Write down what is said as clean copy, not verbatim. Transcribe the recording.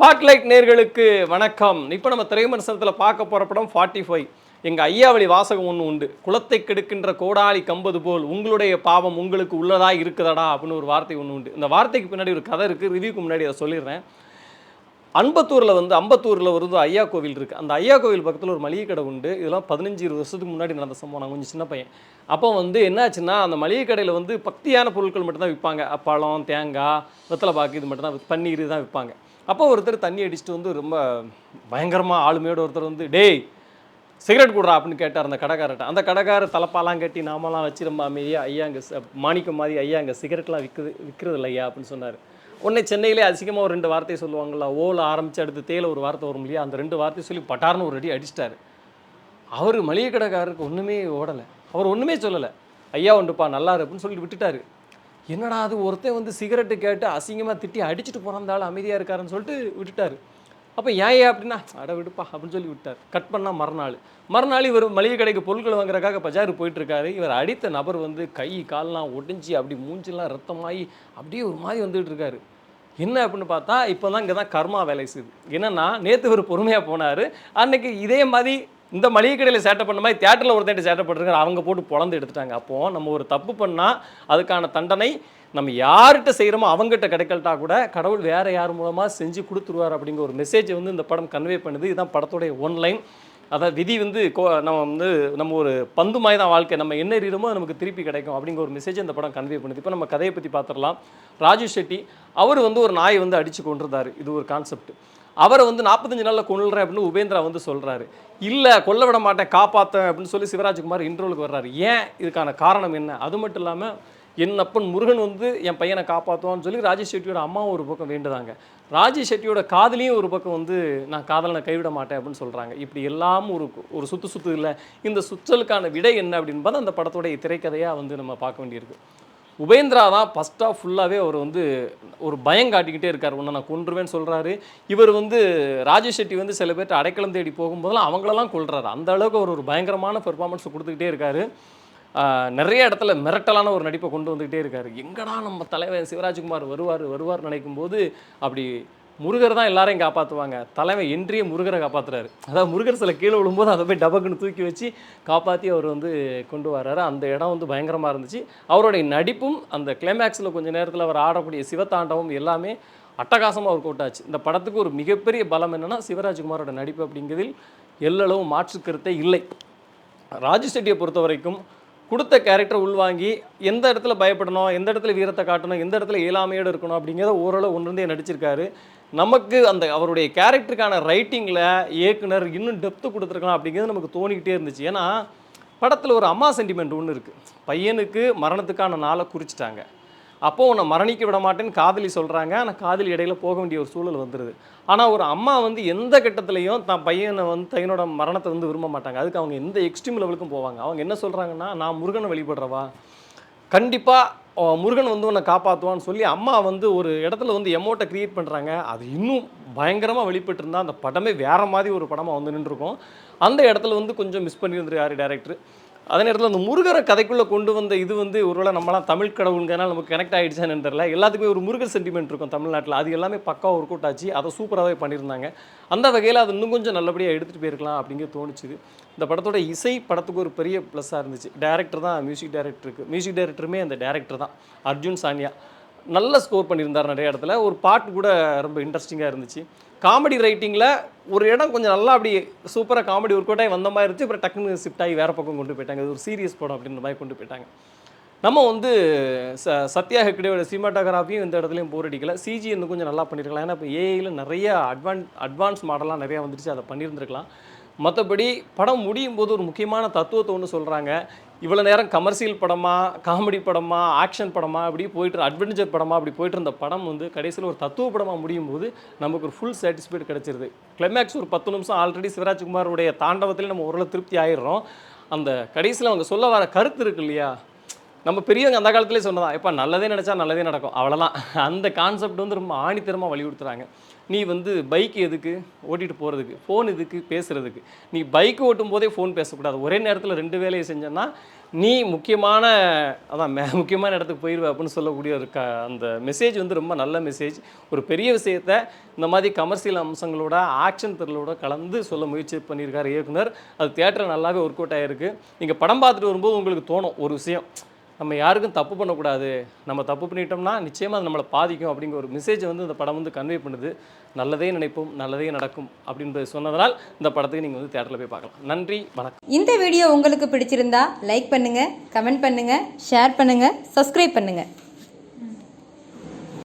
Spotlight நேர்களுக்கு வணக்கம். இப்போ நம்ம திரைமரசனத்தில் பார்க்க போகிற படம் 45. எங்கள் ஐயாவளி வாசகம் ஒன்று உண்டு. குலத்தை கெடுக்கின்ற கோடாலி கம்பது போல் உங்களுடைய பாவம் உங்களுக்கு உள்ளதா இருக்குதடா அப்படின்னு ஒரு வார்த்தை ஒன்று உண்டு. இந்த வார்த்தைக்கு பின்னாடி ஒரு கதை இருக்குது. ரிவ்யூக்கு முன்னாடி அதை சொல்லிடுறேன். அம்பத்தூரில் ஒரு ஐயா கோவில் இருக்குது. அந்த ஐயா கோவில் பக்கத்தில் ஒரு மளிகை கடை உண்டு. இதெல்லாம் 15-20 வருஷத்துக்கு முன்னாடி நடந்த சம்பவம். நான் கொஞ்சம் சின்ன பையன். அப்போ என்னாச்சுன்னா, அந்த மளிகை கடையில் பக்தியான பொருட்கள் மட்டும்தான் விற்பாங்க. பழம், தேங்காய், வெத்தலை பாக்கு, இது மட்டும் தான், பன்னீர் தான் விற்பாங்க. அப்போ ஒருத்தர் தண்ணி அடிச்சுட்டு ரொம்ப பயங்கரமாக ஆளுமையோடு ஒருத்தர் டேய் சிகரெட் கொடுறா அப்படின்னு கேட்டார் அந்த கடைக்காரர்கிட்ட. அந்த கடைக்காரர் தலைப்பாலாம் கட்டி நாமெல்லாம் வச்சு ரொம்ப அமைதியாக, ஐயா அங்கே மாணிக்கம் மாதிரி, ஐயா அங்கே சிகரெட்லாம் விற்கிறது இல்லை ஐயா அப்படின்னு சொன்னார். உடனே சென்னையிலே அதிகமாக ஒரு 2 வார்த்தையை சொல்லுவாங்களா, ஓல ஆரம்பித்து அடுத்து தேயில ஒரு வார்த்தை வரும் இல்லையா, அந்த 2 வார்த்தையை சொல்லி பட்டார்னு ஒரு அடி அடிச்சிட்டாரு. அவர் மளிகை கடைக்காரருக்கு ஒன்றுமே ஓடலை. அவர் ஒன்றுமே சொல்லலை. ஐயா உண்டுப்பா நல்லா அப்படின்னு சொல்லிட்டு விட்டுட்டாரு. என்னடா அது, ஒருத்தன் சிகரெட்டு கேட்டு அசிங்கமாக திட்டி அடிச்சுட்டு போகிறாந்தாலும் அமைதியாக இருக்காருன்னு சொல்லிட்டு விட்டுட்டார். அப்போ ஏன் அப்படின்னா அட விடுப்பா அப்படின்னு சொல்லி விட்டார். கட் பண்ணால் மறுநாள் இவர் மளிகை கடைக்கு பொருட்கள் வாங்குறதுக்காக பஜாருக்கு போயிட்டுருக்காரு. இவர் அடித்த நபர் கை கால்லாம் ஒடிஞ்சு அப்படி மூஞ்செல்லாம் ரத்தமாகி அப்படியே ஒரு மாதிரி வந்துட்டு இருக்காரு. என்ன அப்படின்னு பார்த்தா இப்போ தான் இங்கே தான் கர்மா வேலை செய்யுது. என்னென்னா, நேற்று ஒரு பொறுமையாக போனார். அன்றைக்கி இதே மாதிரி இந்த மளிகை கடையில் சேட்டை பண்ண மாதிரி தியேட்டரில் ஒருத்தர் சேட்டை பண்ணுறாங்க. அவங்க போட்டு பொழந்து எடுத்துட்டாங்க. அப்போது நம்ம ஒரு தப்பு பண்ணால் அதுக்கான தண்டனை நம்ம யார்கிட்ட செய்கிறோமோ அவங்ககிட்ட கிடைக்கலட்டா கூட கடவுள் வேறு யார் மூலமாக செஞ்சு கொடுத்துருவார் அப்படிங்கிற ஒரு மெசேஜ் இந்த படம் கன்வே பண்ணுது. இதுதான் படத்துடைய ஒன்லைன். அதாவது விதி நம்ம ஒரு பந்து மாதிரி தான் வாழ்க்கை. நம்ம என்ன எறிகிறோமோ நமக்கு திருப்பி கிடைக்கும் அப்படிங்கிற ஒரு மெசேஜ் இந்த படம் கன்வே பண்ணுது. இப்போ நம்ம கதையை பற்றி பார்த்துடலாம். ராஜேஷ் செட்டி அவர் ஒரு நாயை அடித்து கொண்டிருந்தார். இது ஒரு கான்செப்ட். அவரை 45 நாளில் கொல்லுறேன் அப்படின்னு உபேந்திரா சொல்கிறாரு. இல்லை கொல்ல விட மாட்டேன், காப்பாற்றேன் அப்படின்னு சொல்லி சிவராஜ்குமார் இன்ட்ரோலுக்கு வர்றாரு. ஏன், இதுக்கான காரணம் என்ன? அது மட்டும் இல்லாமல் என் அப்பன் முருகன் என் பையனை காப்பாற்றுவான்னு சொல்லி ராஜேஷ் செட்டியோட அம்மாவும் ஒரு பக்கம் வேண்டுதாங்க. ராஜேஷ் செட்டியோட காதலியும் ஒரு பக்கம் நான் காதலனை கைவிட மாட்டேன் அப்படின்னு சொல்கிறாங்க. இப்படி எல்லாம் ஒரு சுற்று இல்லை. இந்த சுற்றலுக்கான விடை என்ன அப்படின்னு பார்த்தா அந்த படத்தோடைய திரைக்கதையாக நம்ம பார்க்க வேண்டியிருக்கு. உபேந்திரா தான் ஃபஸ்ட் ஆஃப் ஃபுல்லாகவே அவர் ஒரு பயம் காட்டிக்கிட்டே இருக்கார். ஒன்று நான் கொன்றுவேன்னு சொல்கிறாரு. இவர் ராஜேஷ் செட்டி சில பேர்ட்டு அடைக்கலம் தேடி போகும்போதெல்லாம் அவங்களெல்லாம் கொள்கிறாரு. அந்த அளவுக்கு அவர் ஒரு பயங்கரமான பெர்ஃபார்மன்ஸ் கொடுத்துக்கிட்டே இருக்கார். நிறைய இடத்துல மிரட்டலான ஒரு நடிப்பை கொண்டு வந்துக்கிட்டே இருக்கார். எங்கடா நம்ம தலைவர் சிவராஜ்குமார் வருவார் நினைக்கும் போது அப்படி முருகர் தான் எல்லாரையும் காப்பாற்றுவாங்க. தலைவன் என்றியே முருகரை காப்பாற்றுறாரு. அதாவது முருகர் சில கீழே விழும்போது அதை போய் டபக்குன்னு தூக்கி வச்சு காப்பாற்றி அவர் கொண்டு வர்றாரு. அந்த இடம் பயங்கரமாக இருந்துச்சு. அவருடைய நடிப்பும் அந்த கிளைமேக்ஸில் கொஞ்சம் நேரத்தில் அவர் ஆடக்கூடிய சிவதாண்டவம் எல்லாமே அட்டகாசமாக அவர் கூட்டாச்சு. இந்த படத்துக்கு ஒரு மிகப்பெரிய பலம் என்னென்னா சிவராஜ்குமாரோட நடிப்பு அப்படிங்கிறதில் எல்லளவும் மாற்று கருத்தே இல்லை. ராஜேஷ் செட்டியை பொறுத்த வரைக்கும் கொடுத்த கேரக்டரை உள்வாங்கி எந்த இடத்துல பயப்படணும், எந்த இடத்துல வீரத்தை காட்டணும், எந்த இடத்துல இயலாமையோடு இருக்கணும் அப்படிங்கிறத ஓரளவு ஒன்றுந்தே நடிச்சிருக்காரு. நமக்கு அந்த அவருடைய கேரக்டருக்கான ரைட்டிங்கில் இயக்குனர் இன்னும் டெப்த்து கொடுத்துருக்கலாம் அப்படிங்கிறது நமக்கு தோணிக்கிட்டே இருந்துச்சு. ஏன்னா படத்தில் ஒரு அம்மா சென்டிமெண்ட் ஒன்று இருக்குது. பையனுக்கு மரணத்துக்கான நாளை குறிச்சிட்டாங்க. அப்போது உன்னை மரணிக்க விட மாட்டேன்னு காதலி சொல்கிறாங்க. ஆனால் காதலி இடையில போக வேண்டிய ஒரு சூழல் வந்துடுது. ஆனால் ஒரு அம்மா எந்த கட்டத்துலையும் தான் பையனை தன்னோட மரணத்தை விரும்ப மாட்டாங்க. அதுக்கு அவங்க எந்த எக்ஸ்ட்ரீம் லெவலுக்கும் போவாங்க. அவங்க என்ன சொல்கிறாங்கன்னா, நான் முருகனை வழிபடுறவா, கண்டிப்பாக முருகன் உன்னை காப்பாற்றுவான்னு சொல்லி அம்மா ஒரு இடத்துல எமோட்டை க்ரியேட் பண்ணுறாங்க. அது இன்னும் பயங்கரமாக வெளிப்பட்டுருந்தா அந்த படமே வேறு மாதிரி ஒரு படமாக நின்றுருக்கும். அந்த இடத்துல கொஞ்சம் மிஸ் பண்ணியிருந்துருக்காரு டேரக்டர். அதே நேரத்தில் அந்த முருகரை கதைக்குள்ளே கொண்டு வந்த இது ஒருவேளை நம்மளாம் தமிழ் கடவுளுங்கிறனால நமக்கு கனெக்ட் ஆகிடுச்சான்னு தெரியல. எல்லாத்துக்குமே ஒரு முருகர் சென்டிமெண்ட் இருக்கும் தமிழ்நாட்டில். அது எல்லாமே பக்காவாக ஒர்க் அவுட் ஆச்சு. அதை சூப்பராகவே பண்ணியிருந்தாங்க. அந்த வகையில் அது இன்னும் கொஞ்சம் நல்லபடியாக எடுத்துகிட்டு போயிருக்கலாம் அப்படிங்கிற தோணுச்சுது. இந்த படத்தோட இசை படத்துக்கு ஒரு பெரிய ப்ளஸ்ஸாக இருந்துச்சு. டேரக்டர் தான் மியூசிக் டைரக்டருமே அந்த டேரக்டர் தான் அர்ஜுன் சானியா. நல்ல ஸ்கோர் பண்ணியிருந்தார் நிறைய இடத்துல. ஒரு பாட்டு கூட ரொம்ப இன்ட்ரெஸ்டிங்காக இருந்துச்சு. காமெடி ரைட்டிங்கில் ஒரு இடம் கொஞ்சம் நல்லா அப்படி சூப்பராக காமெடி ஒர்க் அவுட் ஆகி வந்த மாதிரி இருந்துச்சு. அப்புறம் டக்குன்னு ஷிஃப்ட் ஆகி வேறு பக்கம் கொண்டு போயிட்டாங்க. இது ஒரு சீரியஸ் படம் அப்படின்ற மாதிரி கொண்டு போயிட்டாங்க. நம்ம சத்யா ஹெக்டேயோட சினிமாட்டோகிராஃபியும் இந்த இடத்துலையும் போர் அடிக்கலை. சிஜி கொஞ்சம் நல்லா பண்ணியிருக்கலாம். ஏன்னா இப்போ ஏஐயில் நிறைய அட்வான்ஸ் மாடலாம் நிறையா வந்துடுச்சு. அதை பண்ணியிருந்துருக்கலாம். மற்றபடி படம் முடியும் போது ஒரு முக்கியமான தத்துவத்தை ஒன்று சொல்கிறாங்க. இவ்வளோ நேரம் கமர்ஷியல் படமாக, காமெடி படமாக, ஆக்ஷன் படமாக, அப்படி போய்ட்டு அட்வென்ச்சர் படமாக அப்படி போய்ட்டு இருந்த படம் கடைசியில் ஒரு தத்துவ படமாக முடியும் போது நமக்கு ஒரு ஃபுல் சாட்டிஸ்ஃபைடு கிடச்சிருது. கிளைமேக்ஸ் ஒரு 10 நிமிஷம் ஆல்ரெடி சிவராஜ்குமாரோடைய தாண்டவத்தில் நம்ம ஓரளவு திருப்தி ஆகிடுறோம். அந்த கடைசியில் அவங்க சொல்ல வர கருத்து இருக்கு இல்லையா, நம்ம பெரியவங்க அந்த காலத்திலே சொன்னதான், எப்போ நல்லதே நினச்சா நல்லதே நடக்கும், அவ்வளோதான். அந்த கான்செப்ட் வந்து ரொம்ப ஆணித்தரமாக வலியுறுத்துறாங்க. நீ வந்து பைக் எதுக்கு ஓட்டிகிட்டு போகிறதுக்கு, ஃபோன் எதுக்கு பேசுகிறதுக்கு. நீ பைக் ஓட்டும் போதே ஃபோன் பேசக்கூடாது. ஒரே நேரத்தில் 2 வேலையை செஞ்சேன்னா நீ முக்கியமான முக்கியமான இடத்துக்கு போயிடுவ அப்படின்னு சொல்லக்கூடிய ஒரு அந்த மெசேஜ் வந்து ரொம்ப நல்ல மெசேஜ். ஒரு பெரிய விஷயத்த இந்த மாதிரி கமர்ஷியல் அம்சங்களோட ஆக்ஷன் த்ரில்லோட கலந்து சொல்ல முயற்சி பண்ணியிருக்காரு இயக்குனர். அது தியேட்டர் நல்லாவே ஒர்க் அவுட் ஆகிருக்கு. நீங்கள் படம் பார்த்துட்டு வரும்போது உங்களுக்கு தோணும் ஒரு விஷயம், நம்ம யாருக்கும் தப்பு பண்ணக்கூடாது, நம்ம தப்பு பண்ணிட்டோம்னா நிச்சயமாக அது நம்மளை பாதிக்கும் அப்படிங்கிற ஒரு மெசேஜ் வந்து இந்த படம் வந்து கன்வே பண்ணுது. நல்லதே நினைப்போம், நல்லதே நடக்கும் அப்படின்றது சொன்னதனால் இந்த படத்துக்கு நீங்கள் வந்து தியேட்டரில் போய் பார்க்கலாம். நன்றி, வணக்கம். இந்த வீடியோ உங்களுக்கு பிடிச்சிருந்தா லைக் பண்ணுங்கள், கமெண்ட் பண்ணுங்கள், ஷேர் பண்ணுங்கள், சப்ஸ்கிரைப் பண்ணுங்கள்.